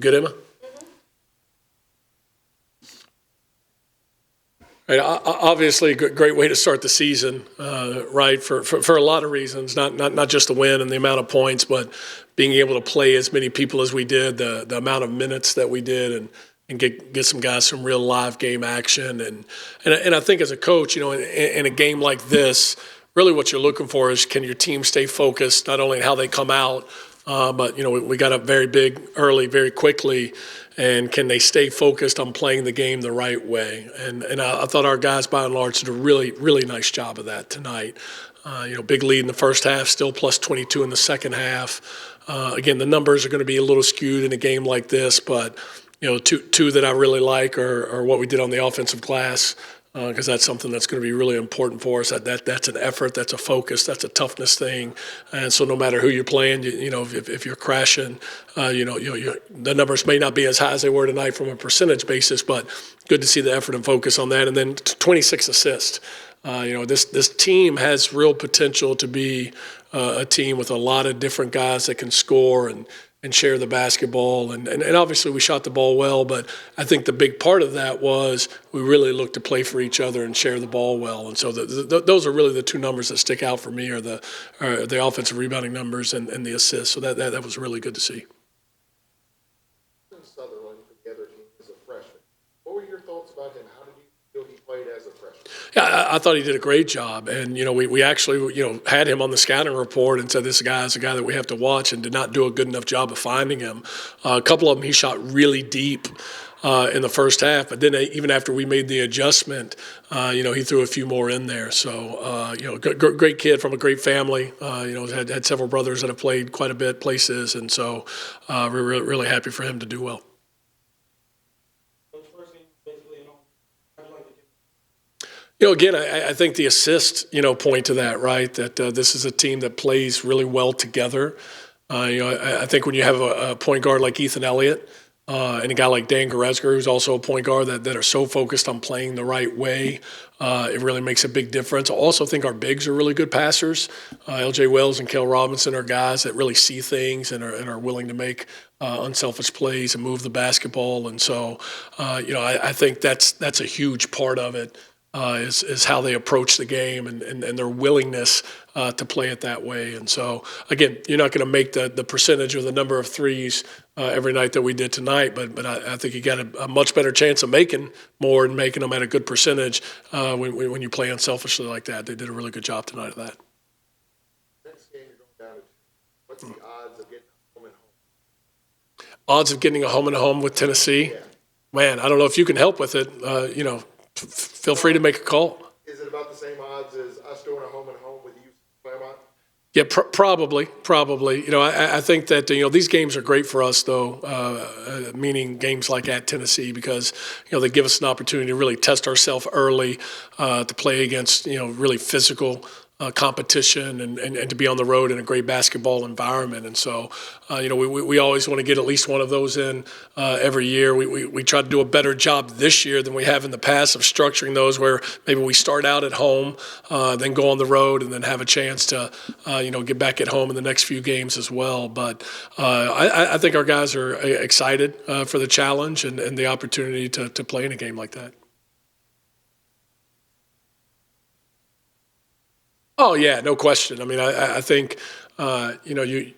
Good, Emma? Right, obviously, a great way to start the season, right? For a lot of reasons, not just the win and the amount of points, but being able to play as many people as we did, the amount of minutes that we did, and get some guys some real live game action, and I think as a coach, in a game like this, really what you're looking for is can your team stay focused not only on how they come out, but we got up very big early, very quickly. And can they stay focused on playing the game the right way? And I thought our guys, by and large, did a really, really nice job of that tonight. Big lead in the first half, still plus 22 in the second half. Again, the numbers are going to be a little skewed in a game like this, but two that I really like are what we did on the offensive glass. Because that's something that's going to be really important for us. That's an effort, that's a focus, that's a toughness thing, and so no matter who you're playing, if you're crashing, the numbers may not be as high as they were tonight from a percentage basis, but good to see the effort and focus on that. And then 26 assists. This team has real potential to be a team with a lot of different guys that can score and share the basketball. And obviously we shot the ball well, but I think the big part of that was we really looked to play for each other and share the ball well. And so those are really the two numbers that stick out for me are the offensive rebounding numbers and the assists. So that was really good to see. Sutherland for the other team as a freshman. What were your thoughts about him? How did you feel he played as a freshman? Yeah, I thought he did a great job, and we actually had him on the scouting report and said this guy is a guy that we have to watch, and did not do a good enough job of finding him. A couple of them he shot really deep in the first half, but then even after we made the adjustment, he threw a few more in there. So great kid from a great family. Had several brothers that have played quite a bit places, and so we're really happy for him to do well. Again, I think the assist, point to that, right? That this is a team that plays really well together. I think when you have a point guard like Ethan Elliott and a guy like Dan Goretzka, who's also a point guard that are so focused on playing the right way, it really makes a big difference. I also think our bigs are really good passers. L.J. Wells and Kel Robinson are guys that really see things and are willing to make unselfish plays and move the basketball. And so, I think that's a huge part of it. Is how they approach the game and their willingness to play it that way. And so, again, you're not going to make the percentage or the number of threes every night that we did tonight, but I think you got a much better chance of making more and making them at a good percentage when you play unselfishly like that. They did a really good job tonight of that. Next game you're going down to, what's the odds of getting a home and home? Odds of getting a home and home with Tennessee? Yeah. Man, I don't know if you can help with it. Feel free to make a call. Is it about the same odds as us doing a home and home with UC Clermont? Yeah, probably. I think that these games are great for us, though. Meaning games like at Tennessee, because they give us an opportunity to really test ourselves early, to play against really physical competition and to be on the road in a great basketball environment. And so, we always want to get at least one of those in every year. We try to do a better job this year than we have in the past of structuring those where maybe we start out at home, then go on the road, and then have a chance to, get back at home in the next few games as well. But I think our guys are excited for the challenge and the opportunity to play in a game like that. Oh yeah, no question. I mean, I think you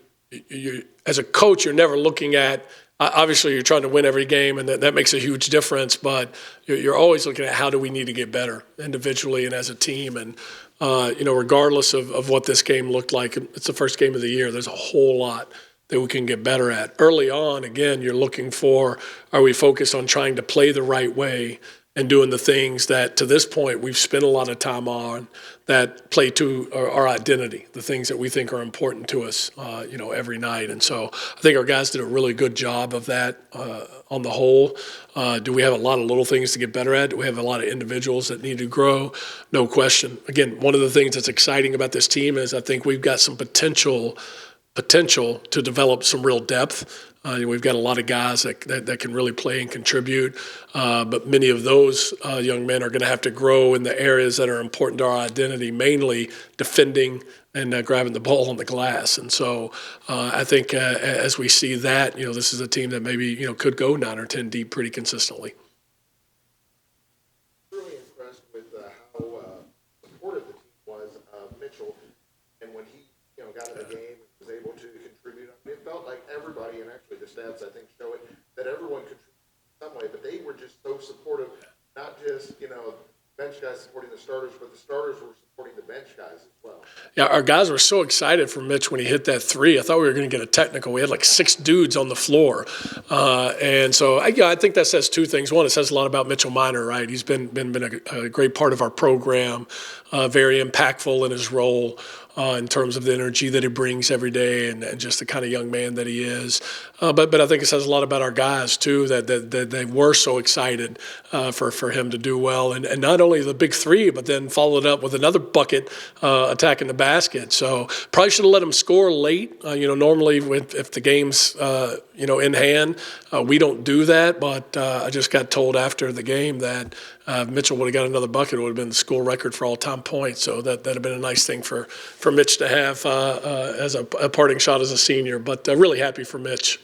as a coach, you're never looking at. Obviously, you're trying to win every game, and that makes a huge difference. But you're always looking at how do we need to get better individually and as a team. And regardless of what this game looked like, it's the first game of the year. There's a whole lot that we can get better at. Early on, again, you're looking for, are we focused on trying to play the right way and doing the things that to this point we've spent a lot of time on that play to our identity, the things that we think are important to us, every night. And so I think our guys did a really good job of that on the whole. Do we have a lot of little things to get better at? Do we have a lot of individuals that need to grow? No question. Again, one of the things that's exciting about this team is I think we've got some potential to develop some real depth We've got a lot of guys that can really play and contribute, but many of those young men are going to have to grow in the areas that are important to our identity, mainly defending and grabbing the ball on the glass. And so I think as we see that, this is a team that maybe, could go 9 or 10 deep pretty consistently. Really impressed with how supportive the team was of Mitchell, and when he, got in the game and was able to contribute, it felt like everybody, and actually the stats I think show it, that everyone contributed in some way, but they were just so supportive, not just, bench guys supporting the starters, but the starters were supporting the bench guys as well. Yeah, our guys were so excited for Mitch when he hit that three. I thought we were going to get a technical. We had like 6 dudes on the floor. And so I think that says 2 things. One, it says a lot about Mitchell Minor, right? He's been a great part of our program, very impactful in his role. In terms of the energy that he brings every day and just the kind of young man that he is. But I think it says a lot about our guys, too, that they were so excited for him to do well. And not only the big 3, but then followed up with another bucket attacking the basket. So probably should have let him score late. Normally if the game's, in hand, we don't do that. But I just got told after the game that Mitchell would have got another bucket. It would have been the school record for all-time points. So that'd have been a nice thing for Mitch to have as a parting shot as a senior. But really happy for Mitch.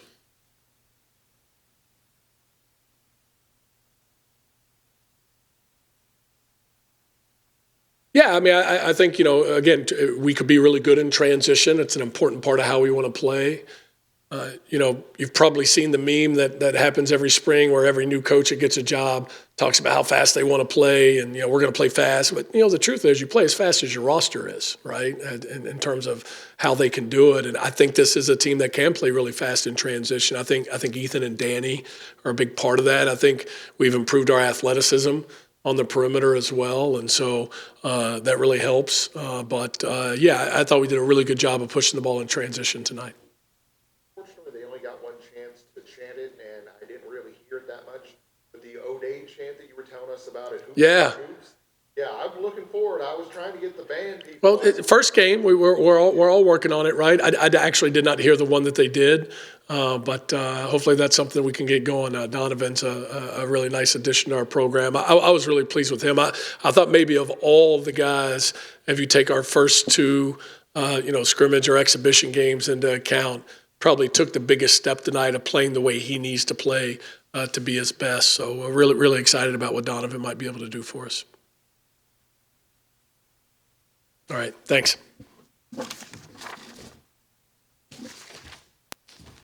Yeah, I mean, I think, again, we could be really good in transition. It's an important part of how we want to play. You've probably seen the meme that happens every spring where every new coach that gets a job talks about how fast they want to play and, we're going to play fast. But, the truth is you play as fast as your roster is, right, in terms of how they can do it. And I think this is a team that can play really fast in transition. I think Ethan and Danny are a big part of that. I think we've improved our athleticism on the perimeter as well, and so that really helps. But I thought we did a really good job of pushing the ball in transition tonight. They only got one chance to chant it, and I didn't really hear it that much. But the O'Day chant that you were telling us about it, Hoops, I'm looking forward. I was trying to get the band people. Well, first game, we're all working on it, right? I actually did not hear the one that they did, but hopefully that's something we can get going. Donovan's a really nice addition to our program. I was really pleased with him. I thought maybe of all of the guys, if you take our first 2, scrimmage or exhibition games into account, probably took the biggest step tonight of playing the way he needs to play to be his best. So we're really, really excited about what Donovan might be able to do for us. All right, thanks.